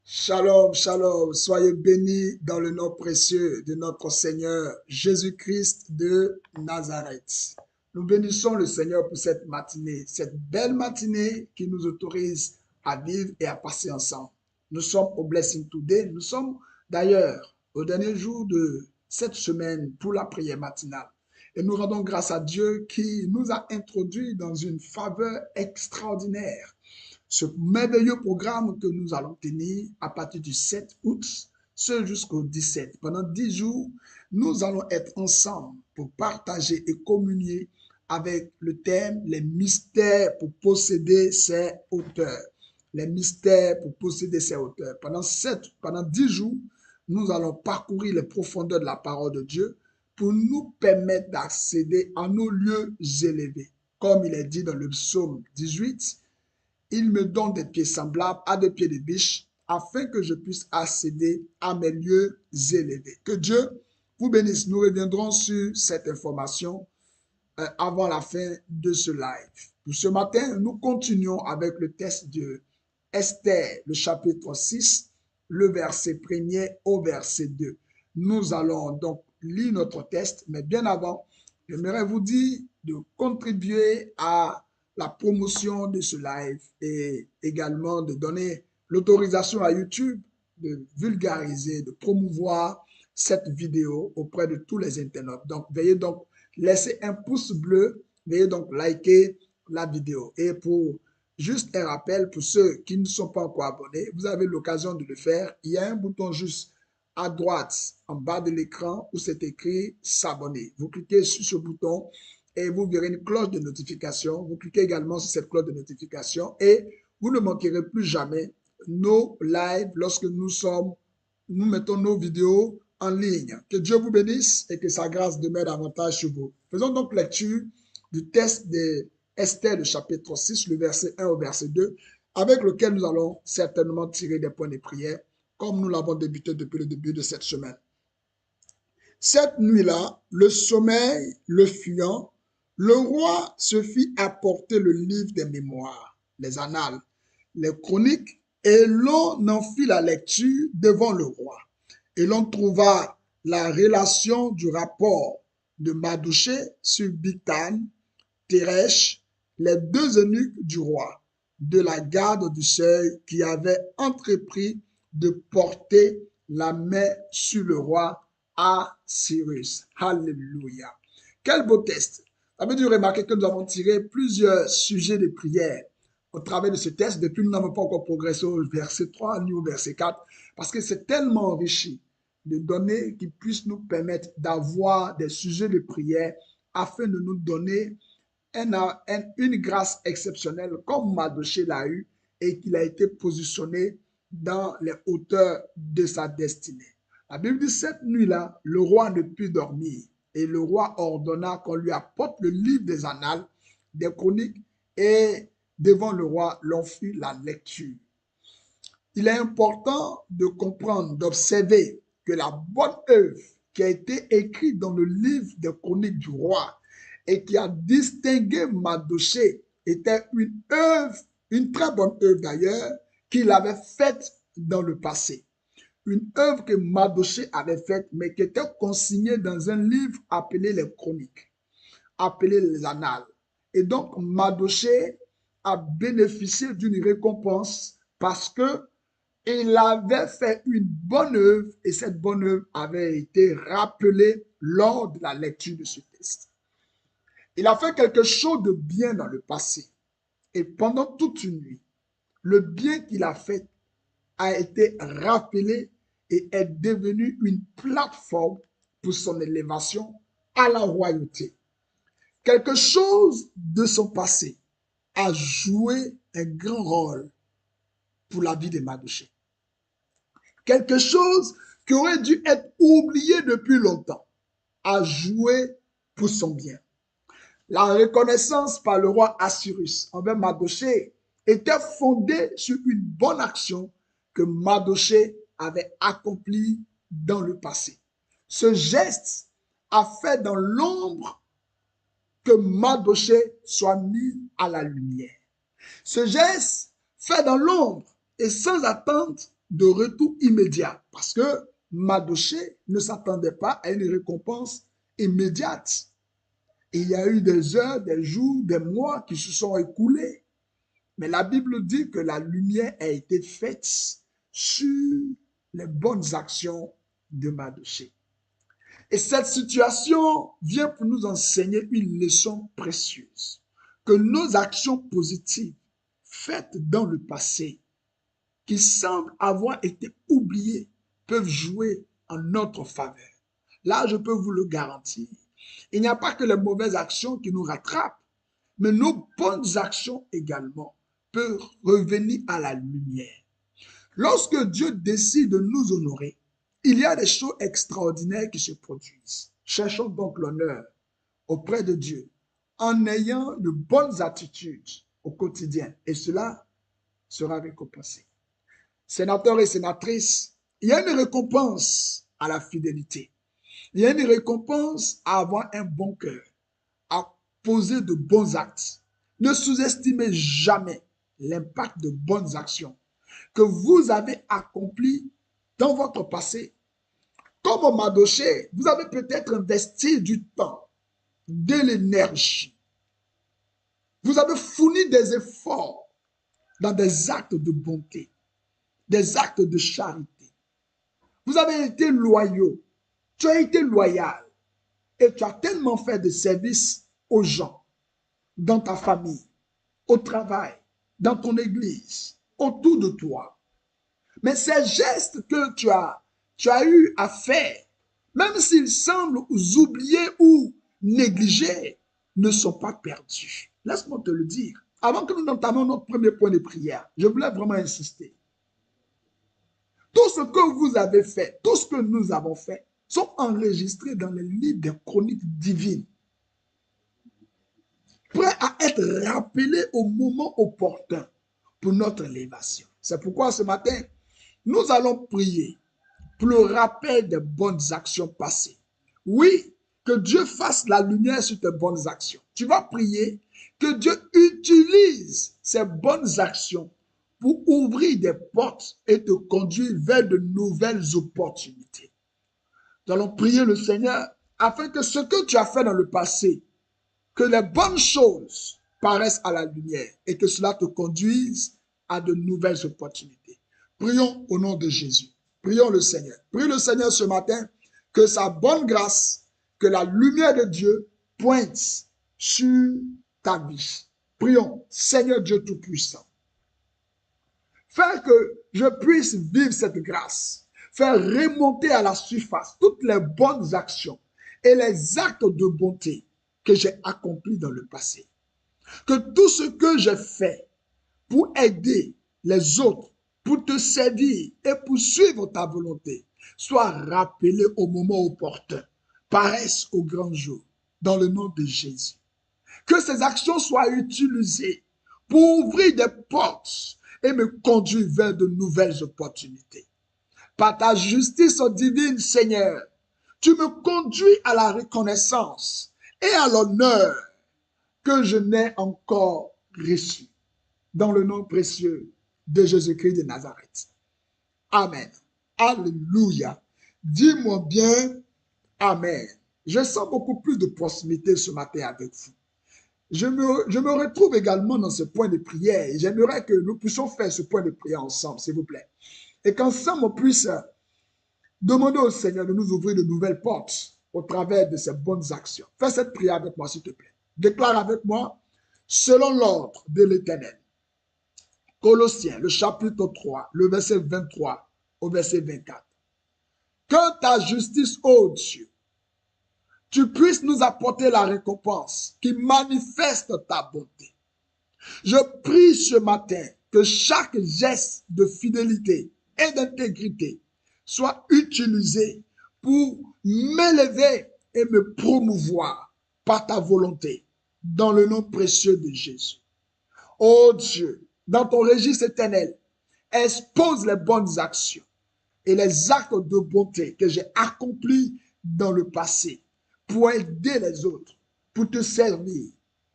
Shalom, shalom, soyez bénis dans le nom précieux de notre Seigneur Jésus-Christ de Nazareth. Nous bénissons le Seigneur pour cette matinée, cette belle matinée qui nous autorise à vivre et à passer ensemble. Nous sommes au Blessing Today, nous sommes d'ailleurs au dernier jour de cette semaine pour la prière matinale. Et nous rendons grâce à Dieu qui nous a introduits dans une faveur extraordinaire. Ce merveilleux programme que nous allons tenir à partir du 7 août, ce jusqu'au 17. Pendant 10 jours, nous allons être ensemble pour partager et communier avec le thème les mystères pour posséder ses hauteurs. Les mystères pour posséder ses hauteurs. Pendant 10 jours, nous allons parcourir les profondeurs de la parole de Dieu pour nous permettre d'accéder à nos lieux élevés. Comme il est dit dans le psaume 18, il me donne des pieds semblables à des pieds de biche, afin que je puisse accéder à mes lieux élevés. Que Dieu vous bénisse. Nous reviendrons sur cette information avant la fin de ce live. Pour ce matin, nous continuons avec le test de Esther, le chapitre 6, le verset 1er au verset 2. Nous allons donc lire notre test, mais bien avant, j'aimerais vous dire de contribuer à la promotion de ce live et également de donner l'autorisation à YouTube de vulgariser, de promouvoir cette vidéo auprès de tous les internautes. Donc, veuillez donc laisser un pouce bleu, veuillez donc liker la vidéo. Et pour juste un rappel, pour ceux qui ne sont pas encore abonnés, vous avez l'occasion de le faire. Il y a un bouton juste à droite, en bas de l'écran, où c'est écrit s'abonner. Vous cliquez sur ce bouton et vous verrez une cloche de notification. Vous cliquez également sur cette cloche de notification et vous ne manquerez plus jamais nos lives lorsque nous mettons nos vidéos en ligne. Que Dieu vous bénisse et que sa grâce demeure davantage sur vous. Faisons donc lecture du test de Esther, le chapitre 6, le verset 1 au verset 2, avec lequel nous allons certainement tirer des points de prière, comme nous l'avons débuté depuis le début de cette semaine. Cette nuit-là, le sommeil le fuyant, le roi se fit apporter le livre des mémoires, les annales, les chroniques, et l'on en fit la lecture devant le roi. Et l'on trouva la relation du rapport de Madouché sur Bigtan, Teresh, les deux eunuques du roi, de la garde du seuil qui avaient entrepris de porter la main sur le roi Assyrus. Alléluia. Quel beau test. Ça veut dire remarquer que nous avons tiré plusieurs sujets de prière au travers de ce test. Depuis, nous n'avons pas encore progressé au verset 3 ni au verset 4 parce que c'est tellement enrichi de données qui puissent nous permettre d'avoir des sujets de prière afin de nous donner une grâce exceptionnelle comme Mardochée l'a eu et qu'il a été positionné dans les hauteurs de sa destinée. La Bible dit cette nuit-là, le roi ne put dormir et le roi ordonna qu'on lui apporte le livre des annales, des chroniques et devant le roi, l'on fit la lecture. Il est important de comprendre, d'observer que la bonne œuvre qui a été écrite dans le livre des chroniques du roi et qui a distingué Mardochée était une œuvre, une très bonne œuvre d'ailleurs, qu'il avait faite dans le passé. Une œuvre que Mardochée avait faite, mais qui était consignée dans un livre appelé les chroniques, appelé les annales. Et donc, Mardochée a bénéficié d'une récompense parce que il avait fait une bonne œuvre et cette bonne œuvre avait été rappelée lors de la lecture de ce texte. Il a fait quelque chose de bien dans le passé et pendant toute une nuit, le bien qu'il a fait a été rappelé et est devenu une plateforme pour son élévation à la royauté. Quelque chose de son passé a joué un grand rôle pour la vie de Mardochée. Quelque chose qui aurait dû être oublié depuis longtemps a joué pour son bien. La reconnaissance par le roi Assyrus envers Mardochée était fondée sur une bonne action que Mardochée avait accomplie dans le passé. Ce geste a fait dans l'ombre que Mardochée soit mis à la lumière. Ce geste fait dans l'ombre et sans attente de retour immédiat parce que Mardochée ne s'attendait pas à une récompense immédiate. Il y a eu des heures, des jours, des mois qui se sont écoulés. Mais la Bible dit que la lumière a été faite sur les bonnes actions de Mardochée. Et cette situation vient pour nous enseigner une leçon précieuse, que nos actions positives faites dans le passé, qui semblent avoir été oubliées, peuvent jouer en notre faveur. Là, je peux vous le garantir. Il n'y a pas que les mauvaises actions qui nous rattrapent, mais nos bonnes actions également peuvent revenir à la lumière. Lorsque Dieu décide de nous honorer, il y a des choses extraordinaires qui se produisent. Cherchons donc l'honneur auprès de Dieu en ayant de bonnes attitudes au quotidien et cela sera récompensé. Sénateurs et sénatrices, il y a une récompense à la fidélité. Il y a une récompense à avoir un bon cœur, à poser de bons actes. Ne sous-estimez jamais l'impact de bonnes actions que vous avez accomplies dans votre passé. Comme Mardochée, vous avez peut-être investi du temps, de l'énergie. Vous avez fourni des efforts dans des actes de bonté, des actes de charité. Vous avez été loyaux, tu as été loyal et tu as tellement fait de services aux gens, dans ta famille, au travail, dans ton église, autour de toi. Mais ces gestes que tu as eu à faire, même s'ils semblent oubliés ou négligés, ne sont pas perdus. Laisse-moi te le dire. Avant que nous n'entamions notre premier point de prière, je voulais vraiment insister. Tout ce que vous avez fait, tout ce que nous avons fait, sont enregistrés dans les livres des chroniques divines, prêts à être rappelés au moment opportun pour notre élévation. C'est pourquoi ce matin, nous allons prier pour le rappel des bonnes actions passées. Oui, que Dieu fasse la lumière sur tes bonnes actions. Tu vas prier que Dieu utilise ces bonnes actions pour ouvrir des portes et te conduire vers de nouvelles opportunités. Nous allons prier le Seigneur afin que ce que tu as fait dans le passé, que les bonnes choses paraissent à la lumière et que cela te conduise à de nouvelles opportunités. Prions au nom de Jésus. Prions le Seigneur. Prie le Seigneur ce matin que sa bonne grâce, que la lumière de Dieu pointe sur ta vie. Prions, Seigneur Dieu Tout-Puissant. Faire que je puisse vivre cette grâce, faire remonter à la surface toutes les bonnes actions et les actes de bonté que j'ai accomplis dans le passé. Que tout ce que j'ai fait pour aider les autres, pour te servir et pour suivre ta volonté, soit rappelé au moment opportun, paraisse au grand jour, dans le nom de Jésus. Que ces actions soient utilisées pour ouvrir des portes et me conduire vers de nouvelles opportunités. Par ta justice divine, Seigneur, tu me conduis à la reconnaissance et à l'honneur que je n'ai encore reçu. Dans le nom précieux de Jésus-Christ de Nazareth. Amen. Alléluia. Dis-moi bien, Amen. Je sens beaucoup plus de proximité ce matin avec vous. Je me retrouve également dans ce point de prière et j'aimerais que nous puissions faire ce point de prière ensemble, s'il vous plaît. Et qu'ensemble, on puisse demander au Seigneur de nous ouvrir de nouvelles portes au travers de ses bonnes actions. Fais cette prière avec moi, s'il te plaît. Déclare avec moi, selon l'ordre de l'Éternel. Colossiens, le chapitre 3, le verset 23 au verset 24. Que ta justice, ô Dieu, tu puisses nous apporter la récompense qui manifeste ta bonté. Je prie ce matin que chaque geste de fidélité et d'intégrité soit utilisé pour m'élever et me promouvoir par ta volonté, dans le nom précieux de Jésus. Ô Dieu, dans ton registre éternel, expose les bonnes actions et les actes de bonté que j'ai accomplis dans le passé pour aider les autres, pour te servir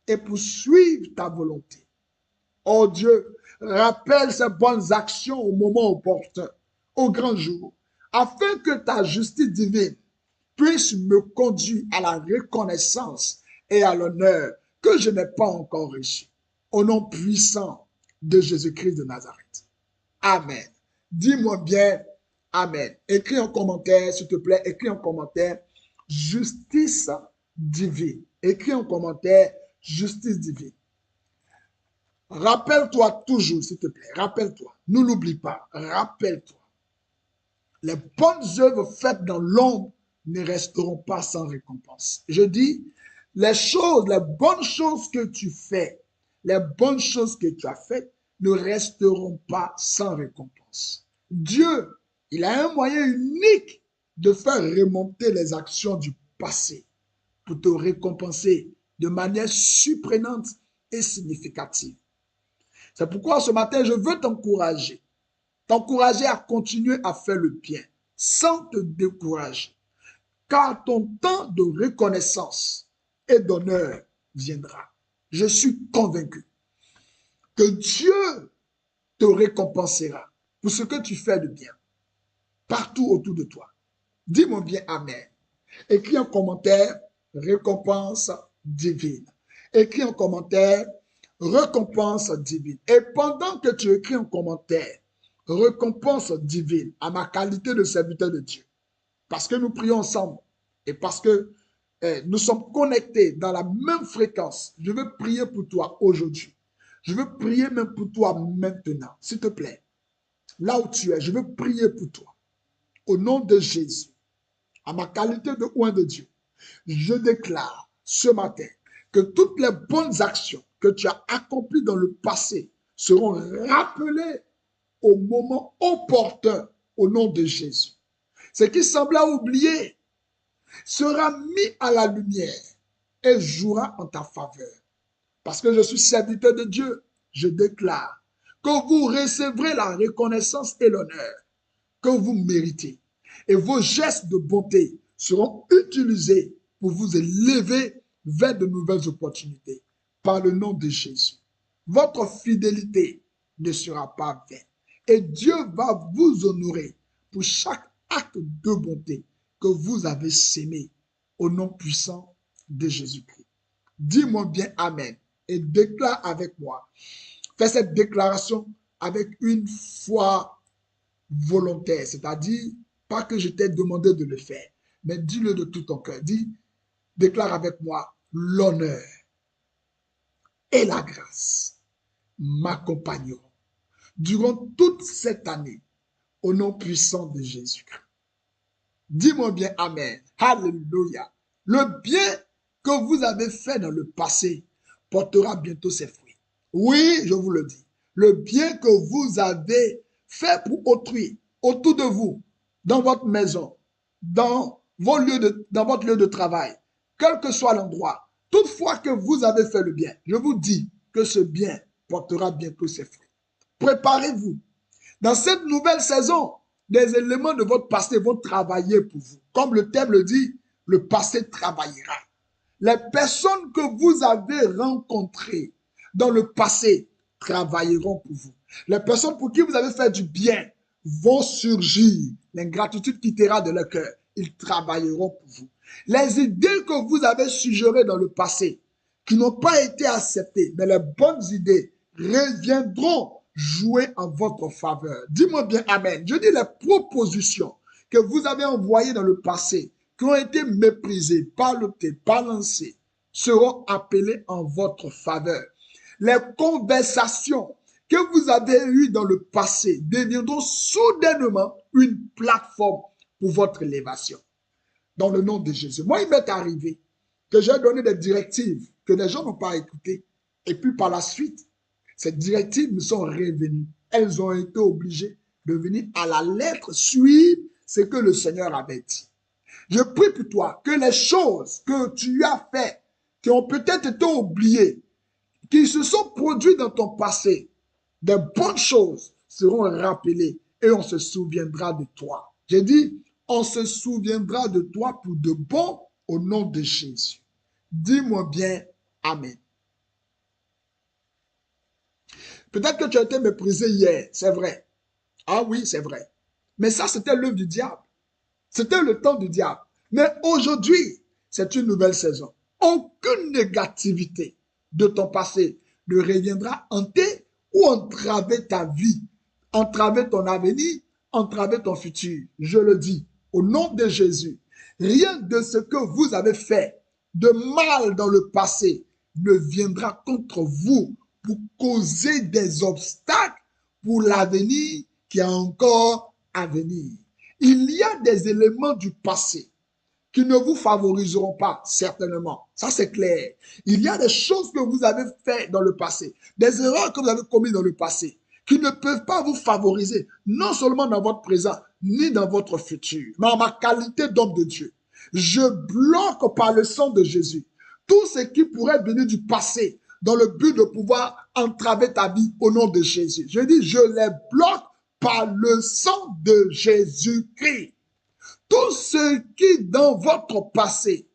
et pour suivre ta volonté. Oh Dieu, rappelle ces bonnes actions au moment opportun au grand jour, afin que ta justice divine puisse me conduire à la reconnaissance et à l'honneur que je n'ai pas encore reçu. Au nom puissant de Jésus-Christ de Nazareth. Amen. Dis-moi bien, Amen. Écris en commentaire, s'il te plaît, écris en commentaire, justice divine. Écris en commentaire, justice divine. Rappelle-toi toujours, s'il te plaît, rappelle-toi, ne l'oublie pas, rappelle-toi. Les bonnes œuvres faites dans l'ombre ne resteront pas sans récompense. Je dis, les bonnes choses que tu fais, les bonnes choses que tu as faites ne resteront pas sans récompense. Dieu, il a un moyen unique de faire remonter les actions du passé pour te récompenser de manière surprenante et significative. C'est pourquoi ce matin, je veux t'encourager à continuer à faire le bien sans te décourager, car ton temps de reconnaissance et d'honneur viendra. Je suis convaincu que Dieu te récompensera pour ce que tu fais de bien partout autour de toi. Dis-moi bien Amen. Écris en commentaire récompense divine. Écris en commentaire récompense divine. Et pendant que tu écris en commentaire récompense divine à ma qualité de serviteur de Dieu, parce que nous prions ensemble et parce que nous sommes connectés dans la même fréquence, je veux prier pour toi aujourd'hui. Je veux prier même pour toi maintenant, s'il te plaît. Là où tu es, je veux prier pour toi. Au nom de Jésus, à ma qualité de oint de Dieu, je déclare ce matin que toutes les bonnes actions que tu as accomplies dans le passé seront rappelées au moment opportun au nom de Jésus. Ce qui sembla oublié sera mis à la lumière et jouera en ta faveur. Parce que je suis serviteur de Dieu, je déclare que vous recevrez la reconnaissance et l'honneur que vous méritez. Et vos gestes de bonté seront utilisés pour vous élever vers de nouvelles opportunités. Par le nom de Jésus. Votre fidélité ne sera pas vaine. Et Dieu va vous honorer pour chaque acte de bonté que vous avez sémé au nom puissant de Jésus-Christ. Dis-moi bien Amen et déclare avec moi. Fais cette déclaration avec une foi volontaire, c'est-à-dire pas que je t'ai demandé de le faire, mais dis-le de tout ton cœur. Déclare avec moi, l'honneur et la grâce m'accompagneront durant toute cette année au nom puissant de Jésus-Christ. Dis-moi bien Amen. Alléluia. Le bien que vous avez fait dans le passé portera bientôt ses fruits. Oui, je vous le dis. Le bien que vous avez fait pour autrui, autour de vous, dans votre maison, dans votre lieu de travail, quel que soit l'endroit, toutefois que vous avez fait le bien, je vous dis que ce bien portera bientôt ses fruits. Préparez-vous. Dans cette nouvelle saison, des éléments de votre passé vont travailler pour vous. Comme le thème le dit, le passé travaillera. Les personnes que vous avez rencontrées dans le passé travailleront pour vous. Les personnes pour qui vous avez fait du bien vont surgir. L'ingratitude quittera de leur cœur. Ils travailleront pour vous. Les idées que vous avez suggérées dans le passé, qui n'ont pas été acceptées, mais les bonnes idées reviendront jouer en votre faveur. Dis-moi bien Amen. Je dis les propositions que vous avez envoyées dans le passé, qui ont été méprisées, palotées, balancées, seront appelées en votre faveur. Les conversations que vous avez eues dans le passé deviendront soudainement une plateforme pour votre élévation. Dans le nom de Jésus. Moi, il m'est arrivé que j'ai donné des directives que les gens n'ont pas écoutées. Et puis par la suite, ces directives me sont revenues. Elles ont été obligées de venir à la lettre suivre ce que le Seigneur avait dit. Je prie pour toi que les choses que tu as faites, qui ont peut-être été oubliées, qui se sont produites dans ton passé, de bonnes choses seront rappelées et on se souviendra de toi. J'ai dit, on se souviendra de toi pour de bon au nom de Jésus. Dis-moi bien Amen. Peut-être que tu as été méprisé hier, c'est vrai. Ah oui, c'est vrai. Mais ça, c'était l'œuvre du diable. C'était le temps du diable. Mais aujourd'hui, c'est une nouvelle saison. Aucune négativité de ton passé ne reviendra hanter ou entraver ta vie, entraver ton avenir, entraver ton futur. Je le dis, au nom de Jésus, rien de ce que vous avez fait de mal dans le passé ne viendra contre vous pour causer des obstacles pour l'avenir qui est encore à venir. Il y a des éléments du passé qui ne vous favoriseront pas, certainement. Ça, c'est clair. Il y a des choses que vous avez faites dans le passé, des erreurs que vous avez commises dans le passé, qui ne peuvent pas vous favoriser, non seulement dans votre présent, ni dans votre futur. Mais en ma qualité d'homme de Dieu, je bloque par le sang de Jésus tout ce qui pourrait venir du passé dans le but de pouvoir entraver ta vie au nom de Jésus. Je dis, je les bloque par le sang de Jésus-Christ. Tout ce qui dans votre passé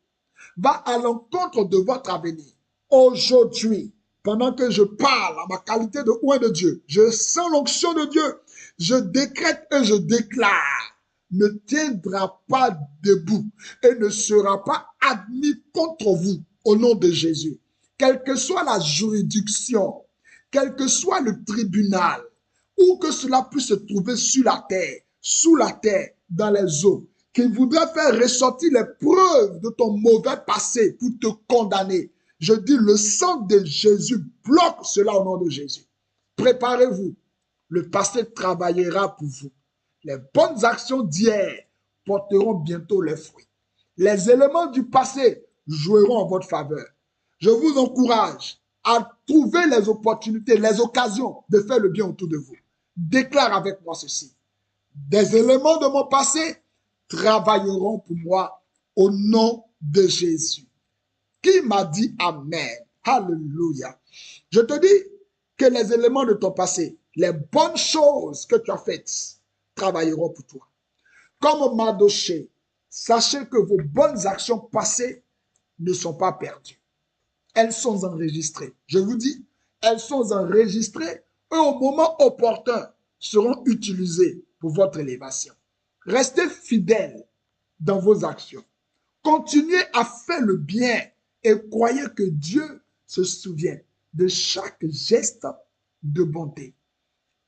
va à l'encontre de votre avenir. Aujourd'hui, pendant que je parle en ma qualité de oint de Dieu, je sens l'onction de Dieu, je décrète et je déclare, ne tiendra pas debout et ne sera pas admis contre vous au nom de Jésus. Quelle que soit la juridiction, quel que soit le tribunal, où que cela puisse se trouver sur la terre, sous la terre, dans les eaux, qui voudrait faire ressortir les preuves de ton mauvais passé pour te condamner. Je dis, le sang de Jésus bloque cela au nom de Jésus. Préparez-vous. Le passé travaillera pour vous. Les bonnes actions d'hier porteront bientôt les fruits. Les éléments du passé joueront en votre faveur. Je vous encourage à trouver les opportunités, les occasions de faire le bien autour de vous. Déclare avec moi ceci. Des éléments de mon passé travailleront pour moi au nom de Jésus. Qui m'a dit Amen? Alléluia. Je te dis que les éléments de ton passé, les bonnes choses que tu as faites, travailleront pour toi. Comme Mardochée, sachez que vos bonnes actions passées ne sont pas perdues. Elles sont enregistrées. Je vous dis, elles sont enregistrées et au moment opportun seront utilisées pour votre élévation. Restez fidèles dans vos actions. Continuez à faire le bien et croyez que Dieu se souvient de chaque geste de bonté.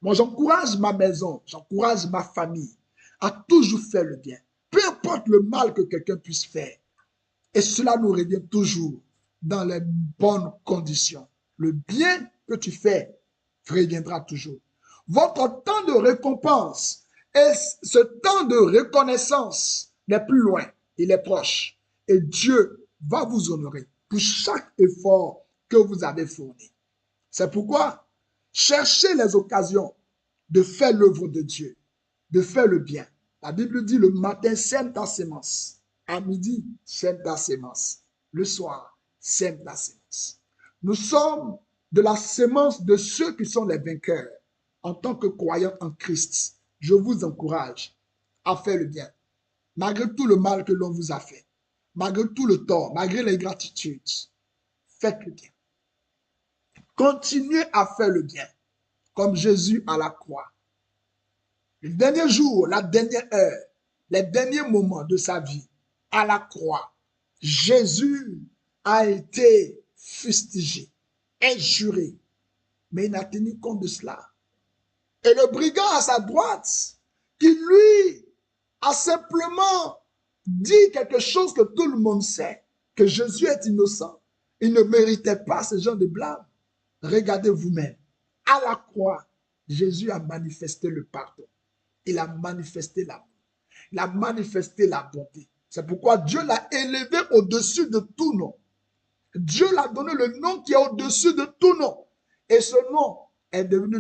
Moi, j'encourage ma maison, j'encourage ma famille à toujours faire le bien. Peu importe le mal que quelqu'un puisse faire. Et cela nous revient toujours dans les bonnes conditions. Le bien que tu fais reviendra toujours. Votre temps de récompense et ce temps de reconnaissance n'est plus loin, il est proche. Et Dieu va vous honorer pour chaque effort que vous avez fourni. C'est pourquoi cherchez les occasions de faire l'œuvre de Dieu, de faire le bien. La Bible dit le matin, sème ta sémence. À midi, sème ta sémence. Le soir, sème ta sémence. Nous sommes de la sémence de ceux qui sont les vainqueurs. En tant que croyants en Christ, je vous encourage à faire le bien. Malgré tout le mal que l'on vous a fait, malgré tout le tort, malgré l'ingratitude, faites le bien. Continuez à faire le bien, comme Jésus à la croix. Le dernier jour, la dernière heure, les derniers moments de sa vie, à la croix, Jésus a été fustigé, injuré, mais il n'a tenu compte de cela. Et le brigand à sa droite, qui lui a simplement dit quelque chose que tout le monde sait, que Jésus est innocent. Il ne méritait pas ce genre de blâme. Regardez vous-même. À la croix, Jésus a manifesté le pardon. Il a manifesté l'amour. Il a manifesté la bonté. C'est pourquoi Dieu l'a élevé au-dessus de tout nom. Dieu l'a donné le nom qui est au-dessus de tout nom. Et ce nom est devenu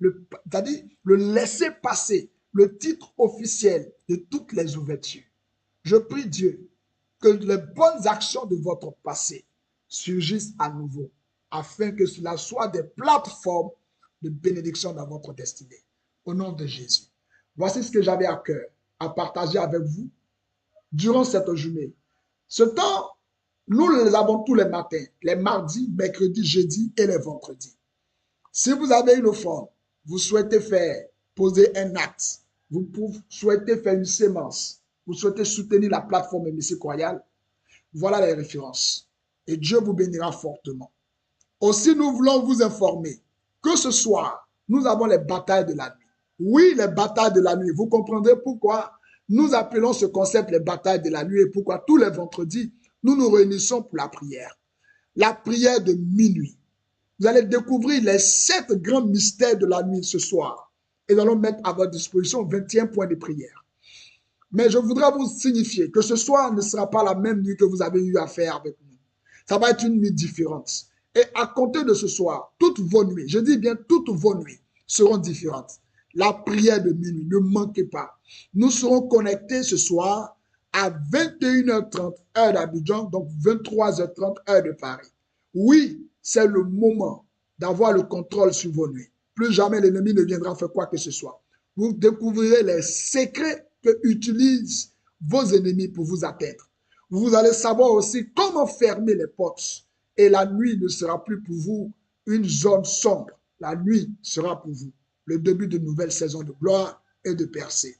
c'est-à-dire le laisser-passer, le titre officiel de toutes les ouvertures. Je prie Dieu que les bonnes actions de votre passé surgissent à nouveau, afin que cela soit des plateformes de bénédiction dans votre destinée. Au nom de Jésus. Voici ce que j'avais à cœur à partager avec vous durant cette journée. Ce temps, nous les avons tous les matins, les mardis, mercredis, jeudis et les vendredis. Si vous avez une offrande, vous souhaitez faire, poser un acte, souhaitez faire une sémence, vous souhaitez soutenir la plateforme Émissy Royal, voilà les références. Et Dieu vous bénira fortement. Aussi, nous voulons vous informer que ce soir, nous avons les batailles de la nuit. Oui, les batailles de la nuit. Vous comprendrez pourquoi nous appelons ce concept les batailles de la nuit et pourquoi tous les vendredis, nous nous réunissons pour la prière. La prière de minuit. Vous allez découvrir les 7 grands mystères de la nuit ce soir. Et nous allons mettre à votre disposition 21 points de prière. Mais je voudrais vous signifier que ce soir ne sera pas la même nuit que vous avez eu à faire avec nous. Ça va être une nuit différente. Et à compter de ce soir, toutes vos nuits, je dis bien toutes vos nuits, seront différentes. La prière de minuit, ne manquez pas. Nous serons connectés ce soir à 21h30 heure d'Abidjan, donc 23h30 heure de Paris. Oui, c'est le moment d'avoir le contrôle sur vos nuits. Plus jamais l'ennemi ne viendra faire quoi que ce soit. Vous découvrirez les secrets que utilisent vos ennemis pour vous atteindre. Vous allez savoir aussi comment fermer les portes. Et la nuit ne sera plus pour vous une zone sombre. La nuit sera pour vous le début de nouvelles saisons de gloire et de percée.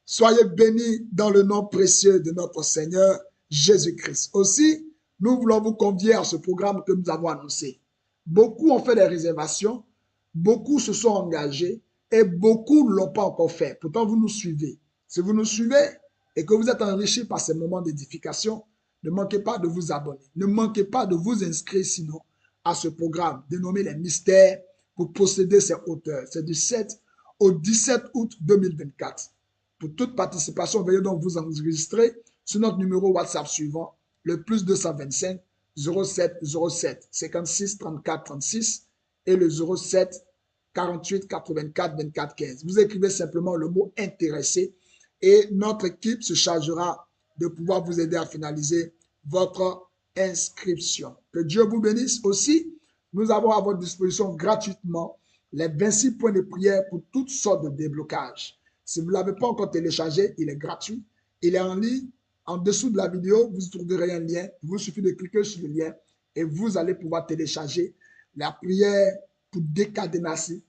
Soyez bénis dans le nom précieux de notre Seigneur Jésus-Christ. Aussi, nous voulons vous convier à ce programme que nous avons annoncé. Beaucoup ont fait des réservations, beaucoup se sont engagés et beaucoup ne l'ont pas encore fait. Pourtant, vous nous suivez. Si vous nous suivez et que vous êtes enrichis par ces moments d'édification, ne manquez pas de vous abonner. Ne manquez pas de vous inscrire sinon à ce programme dénommé les mystères pour posséder ces hauteurs. C'est du 7 au 17 août 2024. Pour toute participation, veuillez donc vous enregistrer sur notre numéro WhatsApp suivant, le plus 225 07 07 56 34 36 et le 07 48 84 24 15. Vous écrivez simplement le mot intéressé et notre équipe se chargera de pouvoir vous aider à finaliser votre inscription. Que Dieu vous bénisse aussi. Nous avons à votre disposition gratuitement les 26 points de prière pour toutes sortes de déblocages. Si vous ne l'avez pas encore téléchargé, il est gratuit. Il est en ligne. En dessous de la vidéo, vous trouverez un lien. Il vous suffit de cliquer sur le lien et vous allez pouvoir télécharger la prière pour décadenasser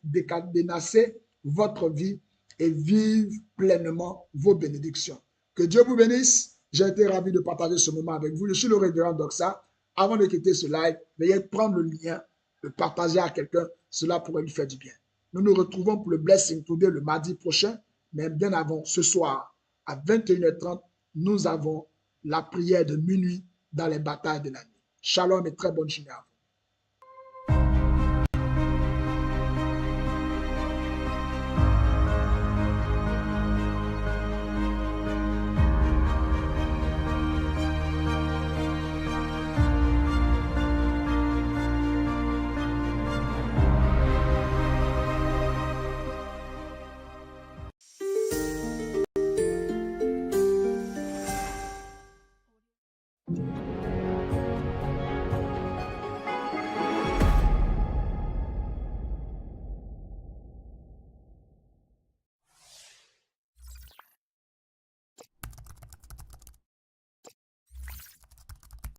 votre vie et vivre pleinement vos bénédictions. Que Dieu vous bénisse. J'ai été ravi de partager ce moment avec vous. Je suis le révérend Doxa. Avant de quitter ce live, veuillez prendre le lien, le partager à quelqu'un. Cela pourrait lui faire du bien. Nous nous retrouvons pour le Blessing Today le mardi prochain, mais bien avant, ce soir, à 21h30, nous avons la prière de minuit dans les batailles de la nuit. Shalom et très bonne journée à vous.